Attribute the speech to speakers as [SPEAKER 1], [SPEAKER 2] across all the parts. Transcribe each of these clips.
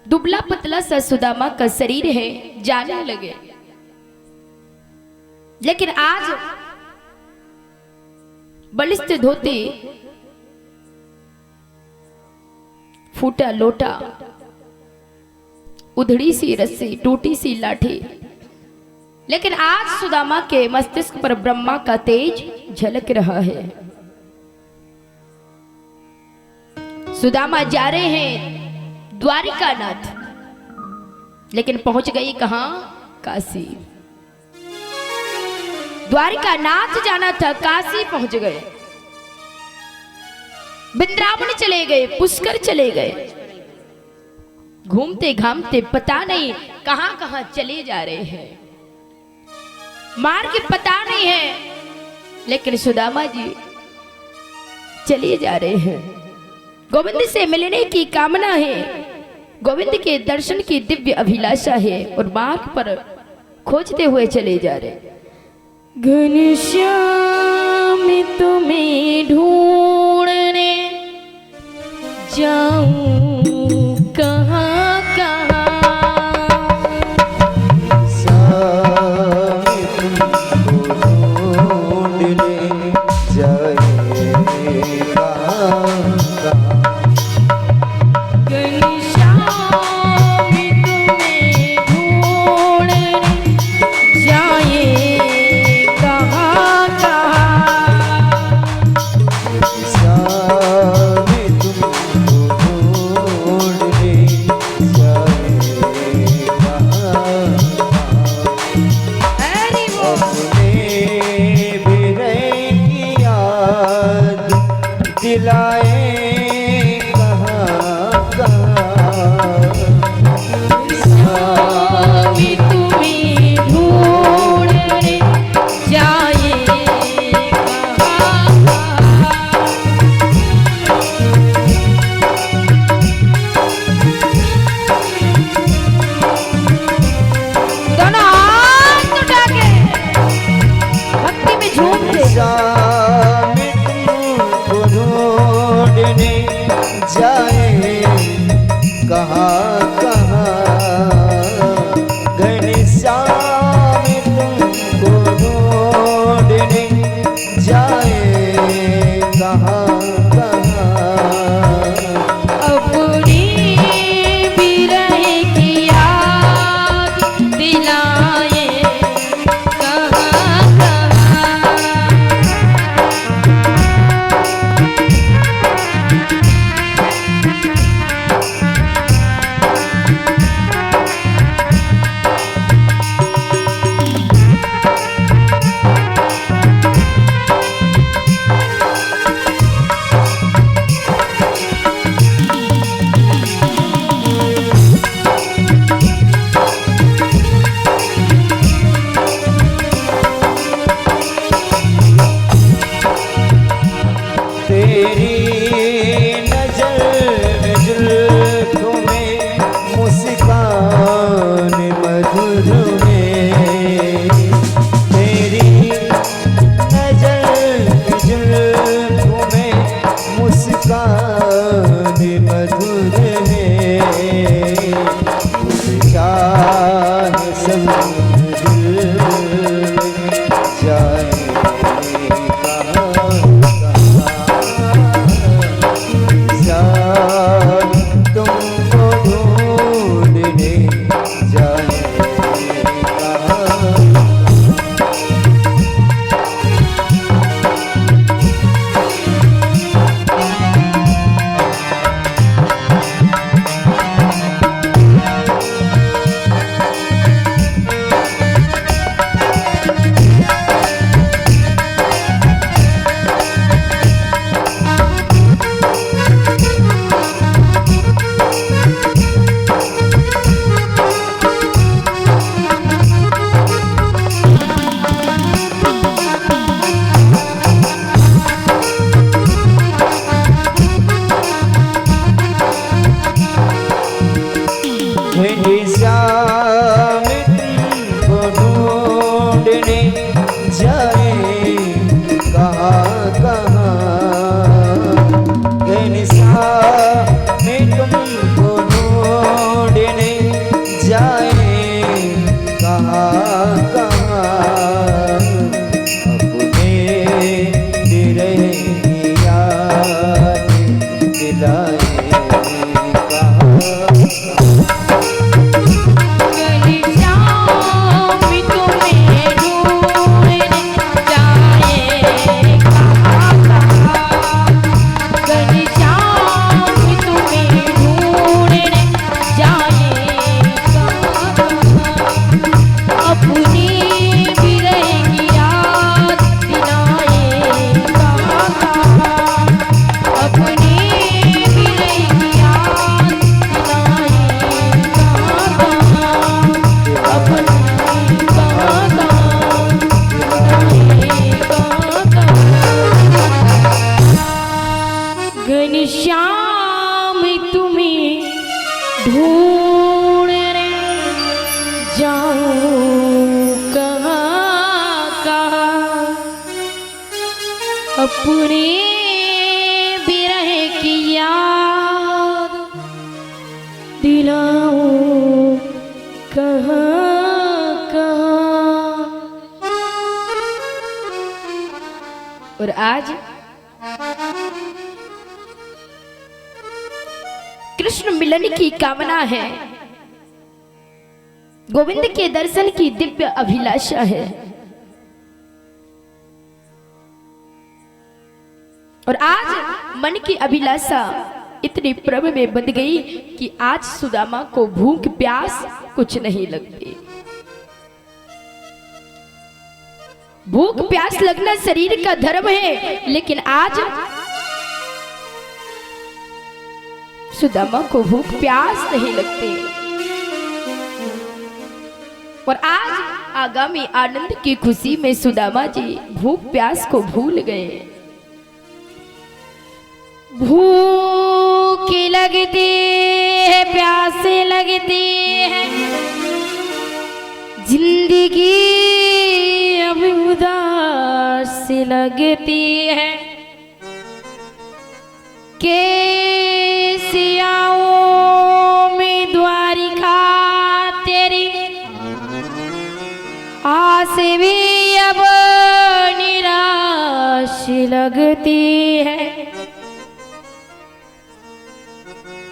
[SPEAKER 1] दुबला पतला सा सुदामा का शरीर है, जाने लगे। लेकिन आज बलिष्ठ धोती, फूटा लोटा, उधड़ी सी रस्सी, टूटी सी लाठी, लेकिन आज सुदामा के मस्तिष्क पर ब्रह्मा का तेज झलक रहा है। सुदामा जा रहे हैं द्वारिका नाथ, लेकिन पहुंच गई कहां? काशी। द्वारिका नाथ जाना था, काशी पहुंच गए। वृंदावन चले गए, पुष्कर चले गए। घूमते घामते पता नहीं कहां कहां चले जा रहे हैं, मार्ग पता नहीं है, लेकिन सुदामा जी चले जा रहे हैं। गोविंद से मिलने की कामना है, गोविंद के दर्शन की दिव्य अभिलाषा है, और मार्ग पर खोजते हुए चले जा रहे। घनश्याम तुम्हें ढूंढने जाऊं कहां कहां, ढूंढ रे जाऊं कहाँ कहाँ, अपने बिरह की याद दिलाऊं कहाँ कहाँ। और आज कृष्ण मिलन की कामना है, गोविंद के दर्शन की दिव्य अभिलाषा है। और आज मन की अभिलाषा इतनी प्रबल में बंध गई कि आज सुदामा को भूख प्यास कुछ नहीं लगती। भूख प्यास लगना शरीर का धर्म है, लेकिन आज सुदामा को भूख प्यास नहीं लगती। और आज आगामी आनंद की खुशी में सुदामा जी भूख प्यास को भूल गए। भूख लगती है, प्यासे लगती है, जिंदगी अब उदास लगती है। कैसे आऊं मैं द्वारिका तेरी, आस भी अब निराश लगती है।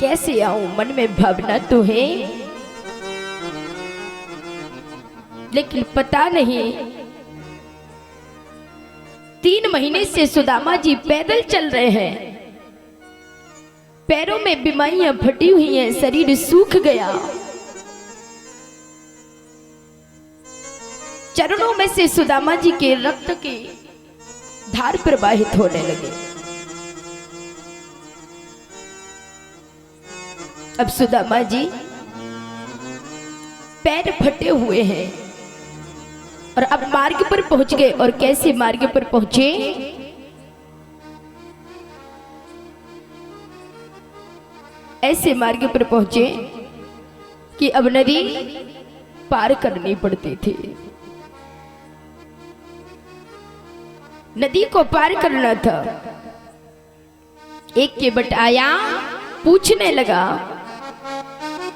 [SPEAKER 1] कैसे आऊं, मन में भावना तो है, लेकिन पता नहीं 3 महीने से सुदामा जी पैदल चल रहे हैं। पैरों में बीमारियां फटी हुई हैं, शरीर सूख गया। चरणों में से सुदामा जी के रक्त की धार प्रवाहित होने लगे। अब सुदामा जी पैर फटे हुए हैं और अब मार्ग पर पहुंच गए। और कैसे मार्ग पर पहुंचे? ऐसे मार्ग पर पहुंचे कि अब नदी पार करनी पड़ती थी। नदी को पार करना था। एक केवट आया, पूछने लगा,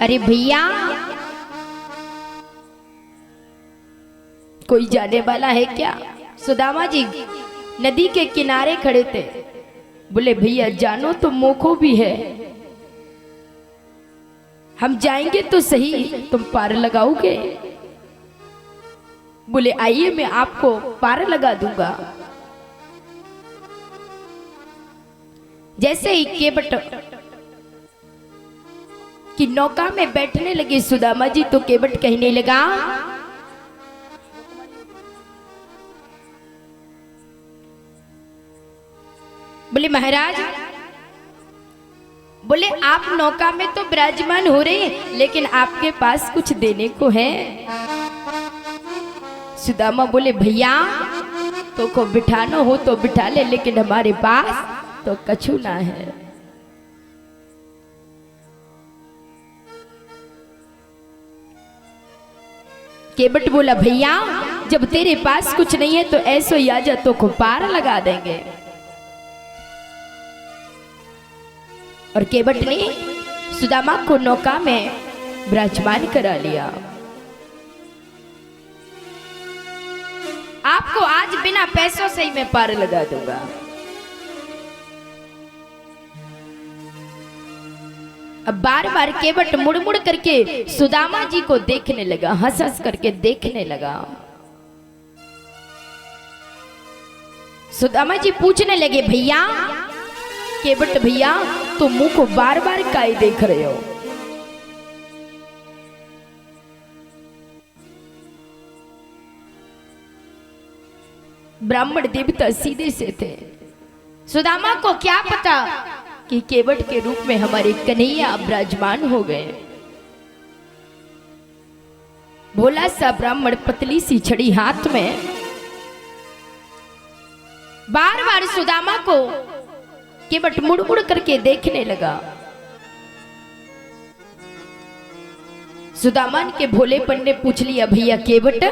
[SPEAKER 1] अरे भैया कोई जाने वाला है क्या? सुदामा जी नदी के किनारे खड़े थे। बोले भैया जानो तो मोको भी है, हम जाएंगे तो सही, तुम पार लगाओगे? बोले आइए मैं आपको पार लगा दूंगा। जैसे ही केवट की नौका में बैठने लगे सुदामा जी, तो केवट कहने लगा, बोले महाराज, बोले आप नौका में तो विराजमान हो रहे हैं, लेकिन आपके पास कुछ देने को है? सुदामा बोले भैया तो को बिठाना हो तो बिठा ले, लेकिन हमारे पास तो कछु ना है। केवट बोला भैया जब तेरे पास कुछ नहीं है तो ऐसो ही आजा, तो को पार लगा देंगे। और केवट ने सुदामा को नौका में विराजमान करा लिया। आपको आज बिना पैसों से ही मैं पार लगा दूंगा। अब बार बार केवट मुड़ मुड़ करके सुदामा जी को देखने लगा, हंस हंस करके देखने लगा। सुदामा जी पूछने लगे भैया, केवट भैया तुम मुंह को बार बार काहे देख रहे हो? ब्राह्मण देवता सीधे से थे। सुदामा को क्या पता कि केवट के रूप में हमारे कन्हैया विराजमान हो गए। भोला सा ब्राह्मण पतली सी छड़ी हाथ में बार बार सुदामा को केवट मुड़ मुड़ करके देखने लगा। सुदामा के भोलेपन ने पूछ लिया, भैया केवट,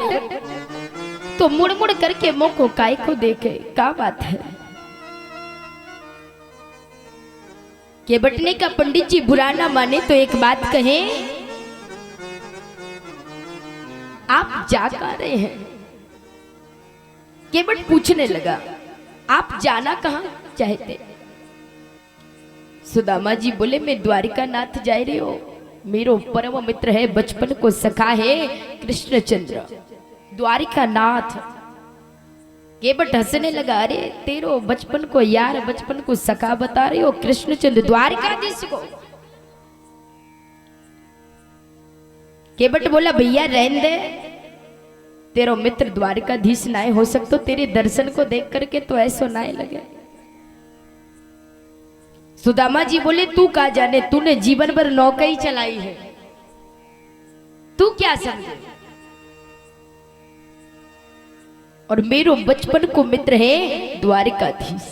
[SPEAKER 1] तो मुड़ मुड़ करके मुंह को काय को देखे, क्या बात है? केवट ने कहा, पंडित जी बुरा ना माने तो एक बात कहें, आप जा कहाँ रहे हैं? केवट पूछने लगा, आप जाना कहाँ चाहते? सुदामा जी बोले, मैं द्वारिका नाथ जा रहे हो, मेरो परम मित्र है, बचपन को सखा है कृष्णचंद्र, द्वारिका नाथ। केवट हंसने लगा, अरे तेरो बचपन को यार, बचपन को सखा बता रहे हो, कृष्णचंद्र द्वारिकाधीश को? केवट बोला, भैया रहने दे, तेरो मित्र द्वारिकाधीश नाय हो सकतो, तेरे दर्शन को देख करके तो ऐसो नाय लगे। सुदामा जी बोले, तू क्या जाने, तूने जीवन भर नौका ही चलाई है, तू क्या समझे? और मेरो बचपन को मित्र है द्वारिकाधीश।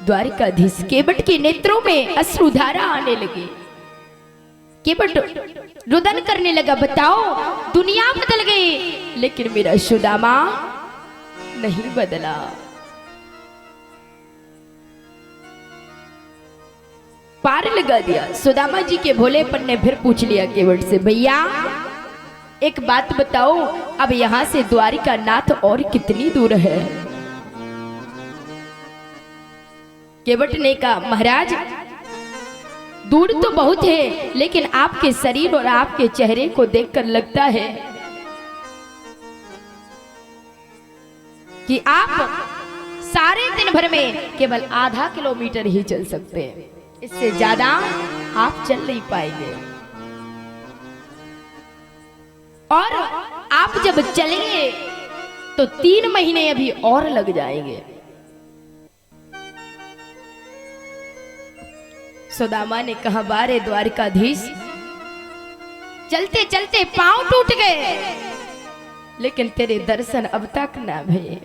[SPEAKER 1] द्वारिकाधीश। केवट के नेत्रों में अश्रुधारा आने लगी। केवट रुदन करने लगा, बताओ दुनिया बदल गई लेकिन मेरा सुदामा नहीं बदला। पार लगा दिया। सुदामा जी के भोलेपन ने फिर पूछ लिया केवट से, भैया एक बात बताओ, अब यहां से द्वारिका नाथ और कितनी दूर है? केवट ने कहा, महाराज दूर तो बहुत है, लेकिन आपके शरीर और आपके चेहरे को देखकर लगता है कि आप सारे दिन भर में केवल आधा किलोमीटर ही चल सकते हैं, इससे ज्यादा आप चल नहीं पाएंगे। और आप जब चलेंगे तो 3 महीने अभी और लग जाएंगे। सुदामा ने कहा, बारे द्वारिकाधीश, चलते चलते पांव टूट गए, लेकिन तेरे दर्शन अब तक ना भये।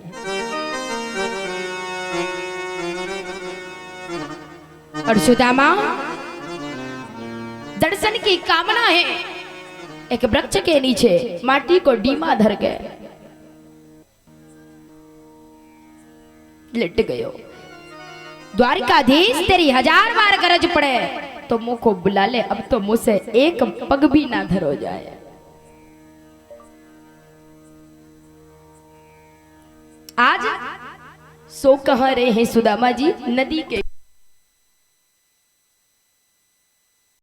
[SPEAKER 1] और सुदामा दर्शन की कामना है, एक वृक्ष के नीचे माटी को डीमा धर गए, लिट गयो। द्वारिकाधीश तेरी 1000 बार गरज पड़े तो मुंह को बुला ले, अब तो मुंह से एक पग भी ना धरो जाए। आज सो कहां रहे हैं सुदामा जी? नदी के